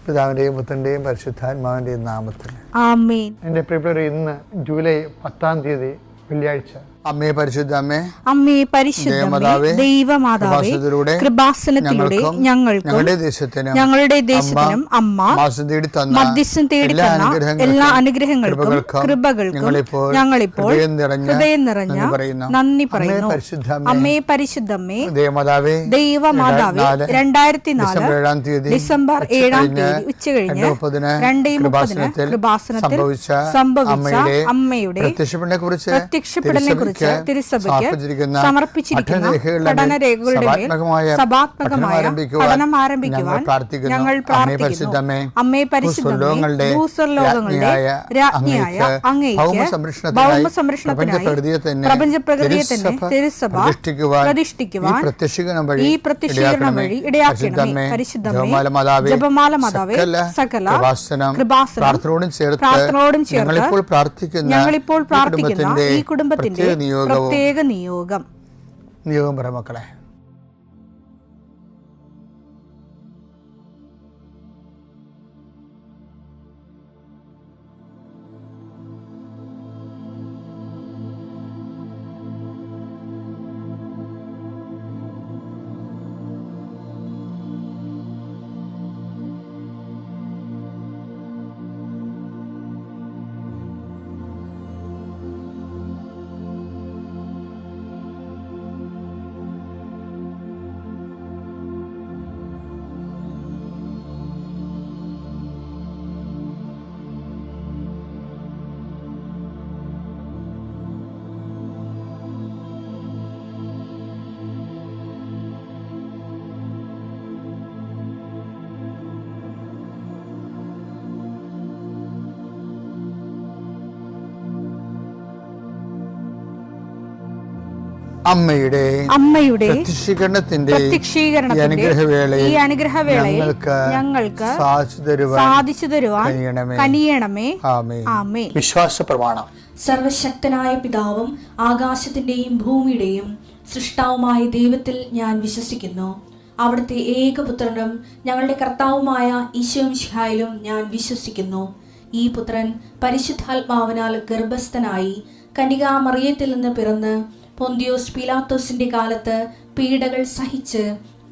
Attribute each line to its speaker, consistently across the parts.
Speaker 1: പിതാവിൻ്റെയും പുത്രൻ്റെയും പരിശുദ്ധാത്മാവിൻ്റെയും നാമത്തിൽ
Speaker 2: ആമേൻ.
Speaker 1: എൻ്റെ പ്രിയപ്പെട്ടവരെ, ഇന്ന് ജൂലൈ 10 വെള്ളിയാഴ്ച. അമ്മേ പരിശുദ്ധ അമ്മേ,
Speaker 2: അമ്മേ പരിശുദ്ധമേ, ദൈവമാതാവേ, കൃപാസനത്തിലൂടെ ഞങ്ങളുടെ ദേശത്തിനും അമ്മ മധ്യസ്ഥം തേടി തന്ന എല്ലാ അനുഗ്രഹങ്ങൾക്കും കൃപകൾക്കും ഞങ്ങളിപ്പോൾ ഹൃദയം നിറഞ്ഞ നന്ദി പറയുന്നു. അമ്മേ പരിശുദ്ധമേ, ദൈവമാതാവേ, 2004 ഡിസംബർ 7 ഉച്ചകഴിഞ്ഞ് 2:30 കൃപാസനത്തിൽ സംഭവിച്ച അമ്മയുടെ പ്രത്യക്ഷപ്പെടലിനെ കുറിച്ച് തിരുസഭയ്ക്ക് സമർപ്പിച്ചിരിക്കുന്ന പഠനരേഖകളുടെ മേൽ സഭാത്മകമായ പഠനം ആരംഭിക്കുവാൻ ഞങ്ങൾ പ്രാർത്ഥിക്കുന്നു. അമ്മേ പരിശുദ്ധമേ, ഭൂസ്വർലോകങ്ങളുടെ രാജ്ഞിയായ അങ്ങേയ്ക്ക് ഭൗമസംരക്ഷണത്തിനായി പ്രപഞ്ചപ്രകൃതിയെ തന്നെ തിരുസഭ പ്രതിഷ്ഠിക്കുവാൻ ഈ പ്രത്യക്ഷീകരണം വഴി ഇടയാക്കണമേ. പരിശുദ്ധമേ, ജപമാല മാതാവേ, സകല കൃപാസനം പ്രാർത്ഥനയോടും ചേർത്ത് ഞങ്ങളിപ്പോൾ പ്രാർത്ഥിക്കുന്ന ഈ കുടുംബത്തിന്റെ പ്രത്യേക നിയോഗം
Speaker 1: പറ മക്കളെ. അമ്മയുടെ പ്രത്യക്ഷീകരണത്തിന്റെ ഈ അനുഗ്രഹവേളയിൽ ഞങ്ങൾക്ക് സാധിച്ചു തരുവാൻ കനിയണമേ. ആമേൻ. വിശ്വാസ പ്രമാണം.
Speaker 3: സർവശക്തനായ പിതാവും ആകാശത്തിന്റെയും ഭൂമിയുടെയും സൃഷ്ടാവുമായ ദൈവത്തിൽ ഞാൻ വിശ്വസിക്കുന്നു. അവിടുത്തെ ഏകപുത്രനും ഞങ്ങളുടെ കർത്താവുമായ ഈശോമിശിഹായിലും ഞാൻ വിശ്വസിക്കുന്നു. ഈ പുത്രൻ പരിശുദ്ധാത്മാവിനാൽ ഗർഭസ്ഥനായി കന്യകാമറിയത്തിൽ നിന്ന് പിറന്ന് പൊന്തിയോസ് പീലാത്തോസിന്റെ കാലത്ത് പീഡകൾ സഹിച്ച്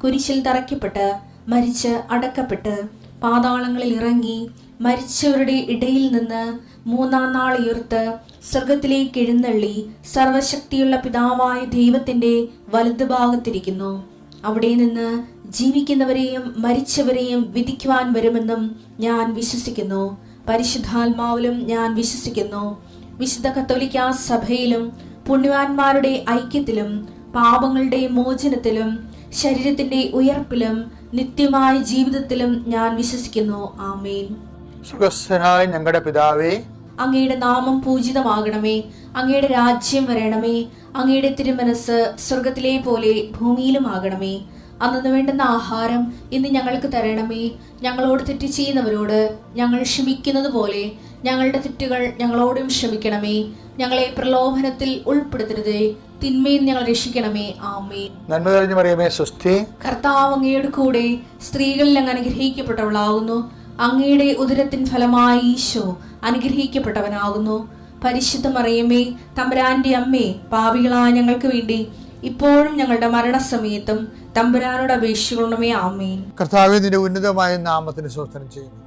Speaker 3: കുരിശിൽ തറയ്ക്കപ്പെട്ട് മരിച്ച് അടക്കപ്പെട്ട് പാതാളങ്ങളിൽ ഇറങ്ങി മരിച്ചവരുടെ ഇടയിൽ നിന്ന് 3-ാം നാൾ ഉയർത്ത് സ്വർഗത്തിലേക്ക് എഴുന്നള്ളി സർവശക്തിയുള്ള പിതാവായ ദൈവത്തിന്റെ വലതുഭാഗത്തിരിക്കുന്നു. അവിടെ നിന്ന് ജീവിക്കുന്നവരെയും മരിച്ചവരെയും വിധിക്കുവാൻ വരുമെന്നും ഞാൻ വിശ്വസിക്കുന്നു. പരിശുദ്ധാത്മാവിലും ഞാൻ വിശ്വസിക്കുന്നു. വിശുദ്ധ കത്തോലിക്കാ സഭയിലും പുണ്യവാന്മാരുടെ ഐക്യത്തിലും പാപങ്ങളുടെ മോചനത്തിലും ശരീരത്തിന്റെ ഉയർപ്പിലും നിത്യമായ ജീവിതത്തിലും ഞാൻ വിശ്വസിക്കുന്നു. ആമേൻ.
Speaker 1: സുഖസ്ഥനായ ഞങ്ങളുടെ പിതാവേ,
Speaker 3: അങ്ങയുടെ നാമം പൂജിതമാകണമേ. അങ്ങയുടെ രാജ്യം വരണമേ. അങ്ങയുടെ തിരുമനസ് സ്വർഗത്തിലെ പോലെ ഭൂമിയിലും ആകണമേ. അന്നു വേണ്ടുന്ന ആഹാരം ഇന്ന് ഞങ്ങൾക്ക് തരണമേ. ഞങ്ങളോട് തെറ്റ് ചെയ്യുന്നവരോട് ഞങ്ങൾ ക്ഷമിക്കുന്നത് പോലെ ഞങ്ങളുടെ തെറ്റുകൾ ഞങ്ങളോടും ക്ഷമിക്കണമേ. ഞങ്ങളെ പ്രലോഭനത്തിൽ ഉൾപ്പെടുത്തരുതേ, തിന്മയിൽ ഞങ്ങൾ രക്ഷിക്കണമേ. ആമേൻ.
Speaker 1: നന്മ നിറഞ്ഞ മറിയമേ, സ്വസ്തി.
Speaker 3: കർത്താവ് അങ്ങയുടെ കൂടെ സ്ത്രീകളിൽ അങ്ങ് അനുഗ്രഹിക്കപ്പെട്ടവളാകുന്നു. അങ്ങയുടെ ഉദരത്തിൻ ഫലമായി ഈശോ അനുഗ്രഹിക്കപ്പെട്ടവനാകുന്നു. പരിശുദ്ധ മറിയമേ, തമ്പുരാന്റെ അമ്മേ, പാപികളായ ഞങ്ങൾക്ക് വേണ്ടി ഇപ്പോഴും ഞങ്ങളുടെ മരണസമയത്തും തമ്പുരാനോട് അപേക്ഷിക്കണമേ. ആമേൻ.
Speaker 1: കർത്താവേ, നിന്റെ ഉന്നതമായ നാമത്തിന് സ്തോത്രം ചെയ്യുന്നു.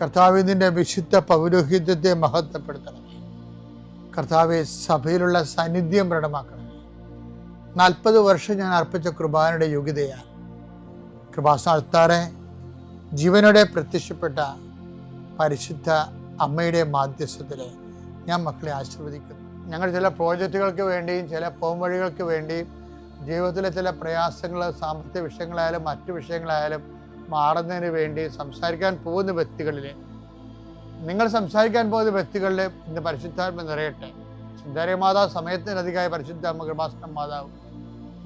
Speaker 1: കർത്താവേ, നിന്റെ വിശുദ്ധ പൗരോഹിത്യത്തെ മഹത്വപ്പെടുത്തണമേ. കർത്താവെ, സഭയിലുള്ള സാന്നിധ്യം പ്രകടമാക്കണമേ. 40 വർഷം ഞാൻ അർപ്പിച്ച കൃപാനയുടെ യോഗ്യതയാണ്. കൃപാസ്ഥാനത്താറെ ജീവനോടെ പ്രത്യക്ഷപ്പെട്ട പരിശുദ്ധ അമ്മയുടെ മാധ്യസ്ഥത്തിലെ ഞാൻ മക്കളെ ആശീർവദിക്കുന്നു. ഞങ്ങൾ ചില പ്രോജക്റ്റുകൾക്ക് വേണ്ടിയും ചില പോംവഴികൾക്ക് വേണ്ടിയും ജീവിതത്തിലെ ചില പ്രയാസങ്ങൾ, സാമ്പത്തിക വിഷയങ്ങളായാലും മറ്റു വിഷയങ്ങളായാലും മാറുന്നതിന് വേണ്ടി സംസാരിക്കാൻ പോകുന്ന വ്യക്തികളിൽ, നിങ്ങൾ സംസാരിക്കാൻ പോകുന്ന വ്യക്തികളിൽ ഇന്ന് പരിശുദ്ധാത്മ നിറയട്ടെ. സുന്ദരി മാതാവ് സമയത്തിനധികമായ പരിശുദ്ധ അമ്മ കൃപാസന മാതാവ്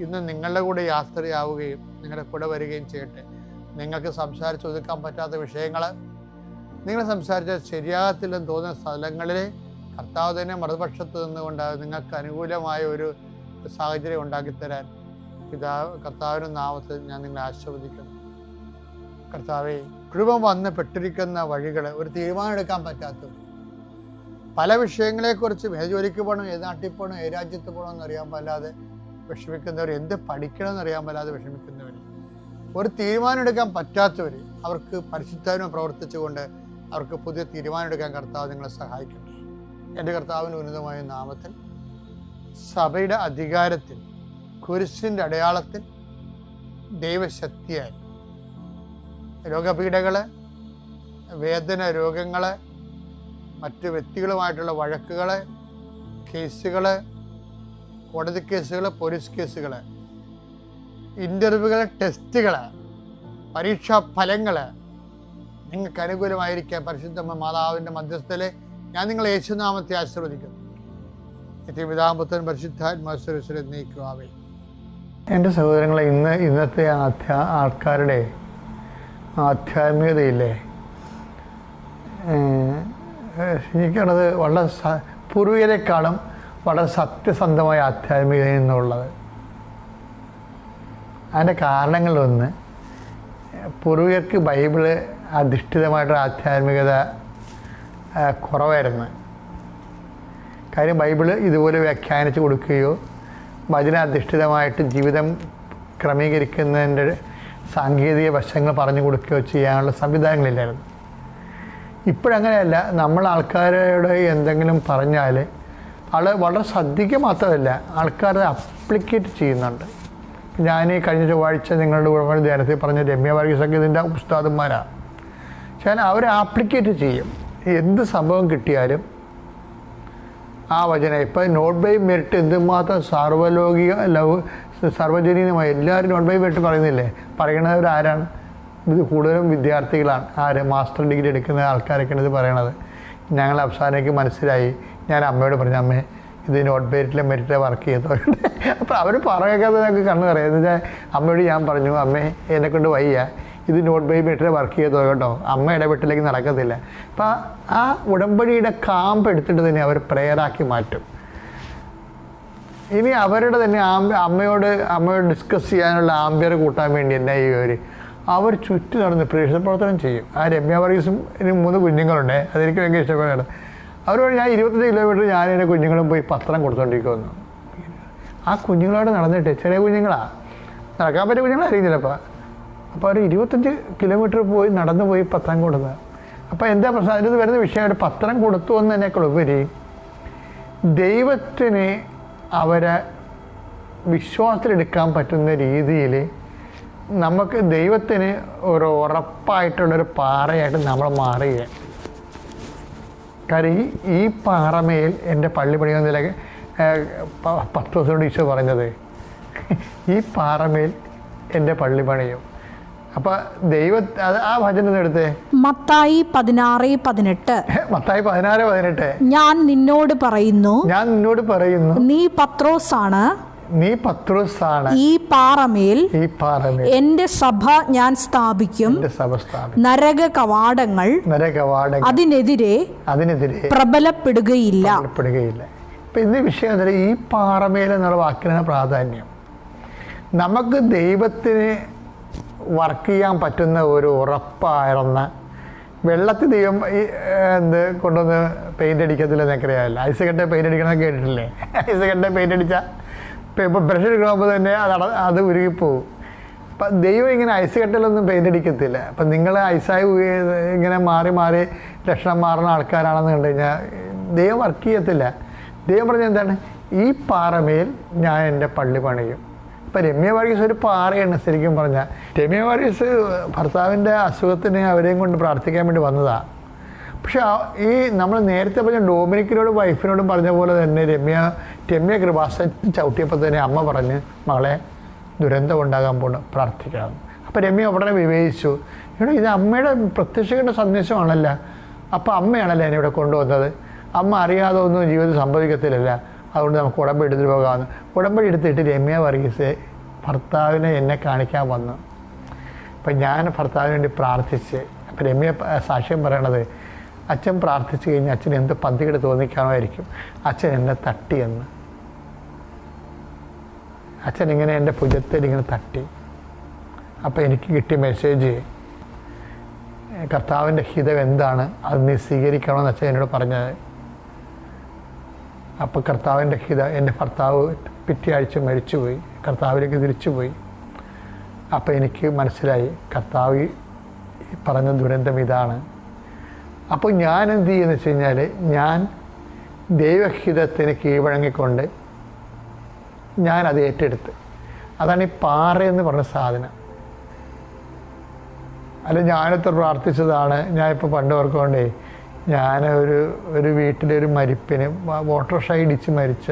Speaker 1: ഇന്ന് നിങ്ങളുടെ കൂടെ യാത്രയാവുകയും നിങ്ങളുടെ കൂടെ വരികയും ചെയ്യട്ടെ. നിങ്ങൾക്ക് സംസാരിച്ചൊതുക്കാൻ പറ്റാത്ത വിഷയങ്ങൾ, നിങ്ങൾ സംസാരിച്ച ശരിയാകത്തില്ലെന്ന് തോന്നുന്ന സ്ഥലങ്ങളിൽ കർത്താവ് തന്നെ മറുപക്ഷത്ത് നിന്നുകൊണ്ട് നിങ്ങൾക്ക് അനുകൂലമായ ഒരു സാഹചര്യം ഉണ്ടാക്കിത്തരാൻ കർത്താവിൻ്റെ നാമത്തിൽ ഞാൻ നിങ്ങളെ ആശീർവദിക്കുന്നു. കർത്താവേ, കുടുംബം വന്ന് പെട്ടിരിക്കുന്ന വഴികൾ, ഒരു തീരുമാനം എടുക്കാൻ പറ്റാത്തവർ, പല വിഷയങ്ങളെക്കുറിച്ചും ഏത് ജോലിക്ക് പോകണം, ഏത് നാട്ടിൽ പോകണം, ഏത് രാജ്യത്ത് പോകണമെന്ന് അറിയാൻ പാടില്ലാതെ വിഷമിക്കുന്നവർ, എന്ത് പഠിക്കണമെന്ന് അറിയാൻ പാടില്ലാതെ വിഷമിക്കുന്നവർ, ഒരു തീരുമാനം എടുക്കാൻ പറ്റാത്തവർ, അവർക്ക് പരിശുദ്ധാത്മാവ് പ്രവർത്തിച്ചുകൊണ്ട് അവർക്ക് പുതിയ തീരുമാനം എടുക്കാൻ കർത്താവ് നിങ്ങളെ സഹായിക്കട്ടെ. എൻ്റെ കർത്താവിൻ്റെ ഉന്നതമായ നാമത്തിൽ സഭയുടെ അധികാരത്തിൽ, കുരിശിൻ്റെ അടയാളത്തിൽ, ദൈവശക്തിയാൽ രോഗപീഠകൾ, വേദന രോഗങ്ങൾ, മറ്റ് വ്യക്തികളുമായിട്ടുള്ള വഴക്കുകൾ, കേസുകൾ, കോടതി കേസുകൾ, പോലീസ് കേസുകൾ, ഇൻ്റർവ്യൂകൾ, ടെസ്റ്റുകൾ, പരീക്ഷാ ഫലങ്ങൾ നിങ്ങൾക്ക് അനുകൂലമായിരിക്കാൻ പരിശുദ്ധ മാതാവിൻ്റെ മധ്യസ്ഥയിൽ ഞാൻ നിങ്ങളെ യേശുനാമത്തെ ആശീർവദിക്കുന്നു. നിത്യപിതാപുത്രൻ പരിശുദ്ധാത്മാശ്വരശ്വരെ നീക്കുവാവേ. എൻ്റെ സഹോദരങ്ങളെ, ഇന്നത്തെ ആൾക്കാരുടെ ആധ്യാത്മികതയില്ലേ, എനിക്കത് വളരെ പൂർവികരെക്കാളും വളരെ സത്യസന്ധമായ ആധ്യാത്മികതയിൽ നിന്നുള്ളത്. അതിൻ്റെ കാരണങ്ങളിലൊന്ന്, പൂർവികർക്ക് ബൈബിള് അധിഷ്ഠിതമായിട്ടുള്ള ആധ്യാത്മികത കുറവായിരുന്നു. കാര്യം ബൈബിള് ഇതുപോലെ വ്യാഖ്യാനിച്ച് കൊടുക്കുകയോ വചനാധിഷ്ഠിതമായിട്ട് ജീവിതം ക്രമീകരിക്കുന്നതിൻ്റെ സാങ്കേതിക വശങ്ങൾ പറഞ്ഞു കൊടുക്കുകയോ ചെയ്യാനുള്ള സംവിധാനങ്ങളില്ലായിരുന്നു. ഇപ്പോഴങ്ങനെയല്ല. നമ്മൾ ആൾക്കാരോട് എന്തെങ്കിലും പറഞ്ഞാൽ വളരെ ശ്രദ്ധിക്കുക മാത്രമല്ല, ആൾക്കാരത് അപ്ലിക്കേറ്റ് ചെയ്യുന്നുണ്ട്. ഞാൻ കഴിഞ്ഞ ചൊവ്വാഴ്ച നിങ്ങളുടെ കൂടെ ധ്യാനത്തിൽ പറഞ്ഞ രമ്യ വർഗീസൊക്കെ ഇതിൻ്റെ ഉസ്താദന്മാരാണ്. പക്ഷേ അവർ ആപ്ലിക്കേറ്റ് ചെയ്യും. എന്ത് സംഭവം കിട്ടിയാലും ആ വചനം, ഇപ്പം നോട്ട് ബൈ മെറിറ്റ് എന്തുമാത്രം സാർവലൗകിക സാർവജനീയമായി എല്ലാവരും നോട്ട് ബൈ മെറിറ്റ് പറയുന്നില്ലേ? പറയണവരാരാണ്? ഇത് കൂടുതലും വിദ്യാർത്ഥികളാണ്. മാസ്റ്റർ ഡിഗ്രി എടുക്കുന്ന ആൾക്കാരൊക്കെയാണ് ഇത് പറയണത്. ഞങ്ങൾ അവസാനമേക്ക് മനസ്സിലായി. ഞാൻ അമ്മയോട് പറഞ്ഞു, അമ്മേ ഇത് നോട്ട് മെറിറ്റിലെ വർക്ക് ചെയ്തവരുണ്ട്. അപ്പോൾ അവർ പറയാതെ ഞങ്ങൾക്ക് കണ്ണു പറയാം. എന്ന് വെച്ചാൽ അമ്മയോട് ഞാൻ പറഞ്ഞു, അമ്മേ എന്നെക്കൊണ്ട് വയ്യ, ഇത് നോട്ട് ബൈ മെറിറ്റിലെ വർക്ക് ചെയ്തോ കേട്ടോ, അമ്മ ഇടപെട്ടിലേക്ക് നടക്കത്തില്ല. അപ്പം ആ ഉടമ്പടിയുടെ കാമ്പ് എടുത്തിട്ട് തന്നെ അവർ പ്രേയറാക്കി മാറ്റും. ഇനി അവരുടെ തന്നെ അമ്മയോട് ഡിസ്കസ് ചെയ്യാനുള്ള ആംബിയർ കൂട്ടാൻ വേണ്ടി എന്നാ അവർ ചുറ്റും നടന്ന് പ്രേക്ഷക പ്രവർത്തനം ചെയ്യും. ആ രമ്യ വർഗീസും ഇനി 3 കുഞ്ഞുങ്ങളുണ്ട്. അതെനിക്ക് ഭയങ്കര ഇഷ്ടപ്പെടുകയാണ്. അവരോട് ഞാൻ 25 കിലോമീറ്റർ ഞാനെൻ്റെ കുഞ്ഞുങ്ങളും പോയി പത്രം കൊടുത്തോണ്ടിരിക്കുമെന്നു. ആ കുഞ്ഞുങ്ങളോട് നടന്നിട്ട്, ചെറിയ കുഞ്ഞുങ്ങളാണ്, നടക്കാൻ പറ്റിയ കുഞ്ഞുങ്ങളായിരിക്കും ചിലപ്പോൾ. അപ്പോൾ അവർ 25 കിലോമീറ്റർ പോയി നടന്നു പോയി പത്രം കൊടുക്കുക. അപ്പോൾ എന്താ പ്രശ്നം? അതിന് വരുന്ന വിഷയമായിട്ട് പത്രം കൊടുത്തു എന്നതിനേക്കാൾ ഉപരി ദൈവത്തിന് അവരെ വിശ്വാസത്തിലെടുക്കാൻ പറ്റുന്ന രീതിയിൽ നമുക്ക് ദൈവത്തിന് ഒരു ഉറപ്പായിട്ടുള്ളൊരു പാറയായിട്ട് നമ്മൾ മാറുകയാണ്. കാര്യം ഈ പാറമേൽ എൻ്റെ പള്ളി പണിയുന്നതിലേക്ക് 10 ദിവസം കൊണ്ട് ഈശോ പറഞ്ഞത്, ഈ പാറമേൽ എൻ്റെ പള്ളി പണിയും. അപ്പൊ ആ വചനം എടുത്തേ,
Speaker 2: മത്തായി 16:18.
Speaker 1: മത്തായി 16:18.
Speaker 2: ഞാൻ നിന്നോട് പറയുന്നു,
Speaker 1: നീ പത്രോസാണ്, ഈ പാറമേൽ എന്റെ സഭ ഞാൻ സ്ഥാപിക്കും, നരക കവാടങ്ങൾ അതിനെതിരെ പ്രബലപ്പെടുകയില്ല. ഇപ്പൊ ഇന്ന് വിഷയം ഈ പാറമേൽ എന്നുള്ള വാക്കിനാണ് പ്രാധാന്യം. നമുക്ക് ദൈവത്തിന് വർക്ക് ചെയ്യാൻ പറ്റുന്ന ഒരു ഉറപ്പായിരുന്ന വെള്ളത്തിൽ ദൈവം കൊണ്ടുവന്ന് പെയിന്റ് അടിക്കത്തില്ലെന്നൊക്കെ അറിയാമല്ലോ. ഐസ് പെയിന്റ് അടിക്കണമെന്ന് കേട്ടിട്ടില്ലേ? ഐസ് പെയിന്റ് അടിച്ചാൽ ഇപ്പോൾ ബ്രഷ് എടുക്കുമ്പോൾ തന്നെ അത് ഉരുകിപ്പോവും. അപ്പം ദൈവം ഇങ്ങനെ ഐസ് കെട്ടിലൊന്നും പെയിന്റ് അടിക്കത്തില്ല. അപ്പം നിങ്ങൾ ഐസായി ഇങ്ങനെ മാറി മാറി ലക്ഷണം മാറുന്ന ആൾക്കാരാണെന്ന് കണ്ടു കഴിഞ്ഞാൽ ദൈവം വർക്ക് ചെയ്യത്തില്ല. ദൈവം പറഞ്ഞ എന്താണ്? ഈ പാറമേൽ ഞാൻ എൻ്റെ പള്ളി പണിയും. ഇപ്പം രമ്യ വർഗീസ് ഒരു പാറയാണ് ശരിക്കും പറഞ്ഞാൽ. രമ്യ വർഗീസ് ഭർത്താവിൻ്റെ അസുഖത്തിന് അവരെയും കൊണ്ട് പ്രാർത്ഥിക്കാൻ വേണ്ടി വന്നതാണ്. പക്ഷെ ഈ നമ്മൾ നേരത്തെ പറഞ്ഞ ഡൊമിനിക്കിനോടും വൈഫിനോടും പറഞ്ഞ പോലെ തന്നെ രമ്യ കൃപാസൻ ചവിട്ടിയപ്പോൾ തന്നെ അമ്മ പറഞ്ഞ്, മകളെ ദുരന്തം ഉണ്ടാകാൻ പോകണം, പ്രാർത്ഥിക്കണം. അപ്പം രമ്യ ഉടനെ വിവേചിച്ചു, ഇത് അമ്മയുടെ പ്രത്യക്ഷയുടെ സന്ദേശമാണല്ലോ, അപ്പം അമ്മയാണല്ലോ എന്നെ ഇവിടെ കൊണ്ടുവന്നത്, അമ്മ അറിയാതെ ഒന്നും ജീവിതത്തിൽ സംഭവിക്കത്തില്ലല്ല, അതുകൊണ്ട് നമുക്ക് ഉടമ്പടി എടുത്തിട്ട് പോകാമെന്ന്. ഉടമ്പടി എടുത്തിട്ട് രമ്യ വർഗീസ് ഭർത്താവിനെ എന്നെ കാണിക്കാൻ വന്നു. അപ്പം ഞാൻ ഭർത്താവിന് വേണ്ടി പ്രാർത്ഥിച്ച്. അപ്പം രമ്യ സാക്ഷ്യം പറയണത്, അച്ഛൻ പ്രാർത്ഥിച്ചു കഴിഞ്ഞാൽ അച്ഛൻ എന്ത് പന്തികേട് തോന്നിക്കാമായിരിക്കും, അച്ഛൻ എന്നെ തട്ടിയെന്ന്. അച്ഛൻ ഇങ്ങനെ എൻ്റെ ഭുജത്തിൽ ഇങ്ങനെ തട്ടി. അപ്പോൾ എനിക്ക് കിട്ടിയ മെസ്സേജ്, കർത്താവിൻ്റെ ഹിതം എന്താണ്, അത് നീ സ്വീകരിക്കണമെന്ന് അച്ഛൻ എന്നോട് പറഞ്ഞത്. അപ്പോൾ കർത്താവിൻ്റെ ഹിതം, എൻ്റെ ഭർത്താവ് പിറ്റേ ആഴ്ച മരിച്ചുപോയി, കർത്താവിലേക്ക് തിരിച്ചുപോയി. അപ്പോൾ എനിക്ക് മനസ്സിലായി കർത്താവ് പറഞ്ഞ ദുരന്തം ഇതാണ്. അപ്പോൾ ഞാൻ എന്ത് ചെയ്യുമെന്ന് വെച്ച് കഴിഞ്ഞാൽ, ഞാൻ ദൈവഹിതത്തിന് കീഴ്വഴങ്ങിക്കൊണ്ട് ഞാനത് ഏറ്റെടുത്ത്. അതാണ് ഈ പാറയെന്ന് പറഞ്ഞ സാധനം. അല്ല, ഞാനത്ര പ്രാർത്ഥിച്ചതാണ്. ഞാനിപ്പോൾ പണ്ട് ഓർക്കൊണ്ടേ, ഞാൻ ഒരു വീട്ടിലൊരു മരിപ്പിന് ഓട്ടോറിക്ഷ ഇടിച്ച് മരിച്ച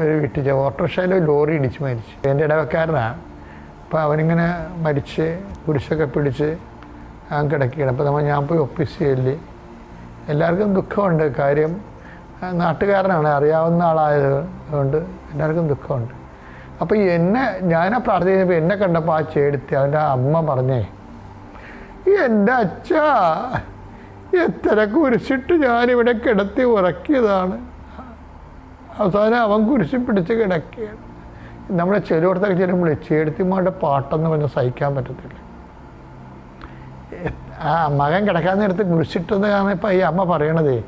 Speaker 1: ഒരു വീട്ടിൽ, ഓട്ടോറിക്ഷയിൽ ലോറി ഇടിച്ച് മരിച്ചു. എൻ്റെ ഇടവക്കാരനാണ്. അപ്പോൾ അവനിങ്ങനെ മരിച്ച് കുരിശൊക്കെ പിടിച്ച് അവൻ കിടക്കുകയാണ്. അപ്പോൾ ഞാൻ പോയി ഒപ്പിസ് ചെയ്യില്ലേ. എല്ലാവർക്കും ദുഃഖമുണ്ട്. കാര്യം നാട്ടുകാരനാണ്, അറിയാവുന്ന ആളായത് കൊണ്ട് എല്ലാവർക്കും ദുഃഖമുണ്ട്. അപ്പോൾ ഞാനാ പ്രാർത്ഥിച്ചപ്പോൾ എന്നെ കണ്ടപ്പോൾ ആ ചേടുത്തി അവൻ്റെ അമ്മ പറഞ്ഞേ, എൻ്റെ അച്ഛാ, എത്ര കുരിശിട്ട് ഞാനിവിടെ കിടത്തി ഉറക്കിയതാണ്. അവസാനം അവൻ കുരിശി പിടിച്ച് കിടക്കുകയാണ്. നമ്മളെ ചിലയിടത്തൊക്കെ ചെല്ലുമ്പോൾ ചേടുത്തിമാരുടെ പാട്ടെന്ന് പറഞ്ഞാൽ സഹിക്കാൻ പറ്റത്തില്ല. ആ മകൻ കിടക്കാൻ നേരത്ത് കുരിശിട്ടെന്ന് കാണുമ്പോൾ ഈ അമ്മ പറയണതേ,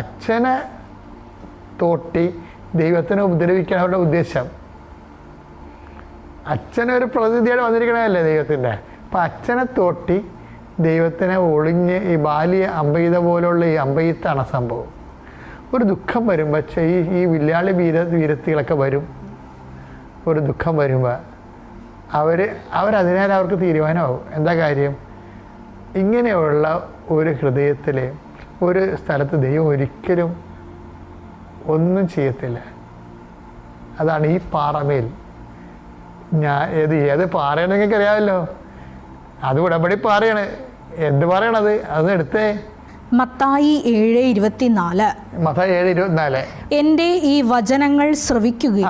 Speaker 1: അച്ഛനെ തോട്ടി ദൈവത്തിനെ ഉപദ്രവിക്കാൻ അവരുടെ ഉദ്ദേശം. അച്ഛനൊരു പ്രതിനിധിയായിട്ട് വന്നിരിക്കണമല്ലേ ദൈവത്തിൻ്റെ. അപ്പം അച്ഛനെ തോട്ടി ദൈവത്തിനെ ഒളിഞ്ഞ് ഈ ബാല്യ അമ്പെയ്ത പോലുള്ള ഈ അമ്പെയ്ത്താണ് സംഭവം. ഒരു ദുഃഖം വരുമ്പോൾ ഈ വില്ലാളി വീരത്തികളൊക്കെ വരും. ഒരു ദുഃഖം വരുമ്പോൾ അവരതിനാൽ അവർക്ക് തീരുമാനമാവും. എന്താ കാര്യം? ഇങ്ങനെയുള്ള ഒരു ഹൃദയത്തിൽ ഒരു സ്ഥലത്ത് ദൈവം ഒരിക്കലും ഒന്നും ചെയ്യത്തില്ല. അതാണ് ഈ പാറമേൽ. ഏത് പാറയാണെന്ന് നിങ്ങൾക്ക് അറിയാമല്ലോ. അത് ഉടമ്പടി പാറയാണ്. എന്ത് പറയണത്? അത് എടുത്തേ.
Speaker 2: മത്തായി 7:24.
Speaker 1: മത്തായി 7:24.
Speaker 2: എൻ്റെ ഈ വചനങ്ങൾ ശ്രവിക്കുകയും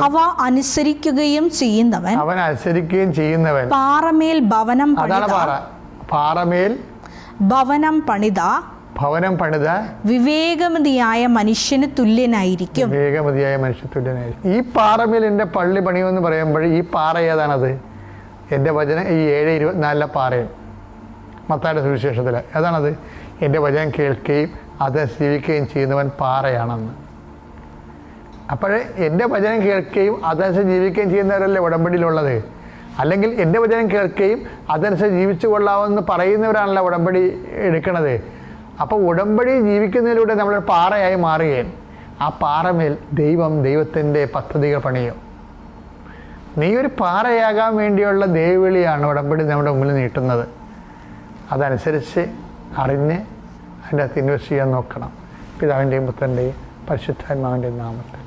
Speaker 1: അവ അനുസരിക്കുകയും ചെയ്യുന്നവൻ
Speaker 2: പാറമേൽ ഭവനം പണിത വിവേകമതിയായ മനുഷ്യന് തുല്യനായിരിക്കും.
Speaker 1: ഈ പാറമേൽ എൻ്റെ പള്ളി പണിയുമെന്ന് പറയുമ്പോൾ ഈ പാറ ഏതാണത്? എൻ്റെ വചനം ഈ 7:24 പാറയും മത്തായിയുടെ സുവിശേഷത്തിൽ അതാണത്. എൻ്റെ വചനം കേൾക്കുകയും അത് ജീവിക്കുകയും ചെയ്യുന്നവൻ പാറയാണെന്ന്. അപ്പോഴേ എൻ്റെ വചനം കേൾക്കുകയും അതനുസരിച്ച് ജീവിക്കുകയും ചെയ്യുന്നവരല്ലേ ഉടമ്പടിയിലുള്ളത്. അല്ലെങ്കിൽ എൻ്റെ വചനം കേൾക്കുകയും അതനുസരിച്ച് ജീവിച്ചു കൊള്ളാമെന്ന് പറയുന്നവരാണല്ലോ ഉടമ്പടി എടുക്കണത്. അപ്പോൾ ഉടമ്പടി ജീവിക്കുന്നതിലൂടെ നമ്മൾ പാറയായി മാറുകയും ആ പാറമേൽ ദൈവത്തിൻ്റെ പദ്ധതികൾ പണിയും. നീ ഒരു പാറയാകാൻ വേണ്ടിയുള്ള ദൈവവിളിയാണ് ഉടമ്പടി നമ്മുടെ മുമ്പിൽ നീട്ടുന്നത്. അതനുസരിച്ച് അറിഞ്ഞ് അതിൻ്റെ അകത്ത് ഇൻവെസ്റ്റ് ചെയ്യാൻ നോക്കണം. പിതാവിൻ്റെയും പുത്രൻ്റെയും പരിശുദ്ധാത്മാവിൻ്റെയും നാമത്തിൽ.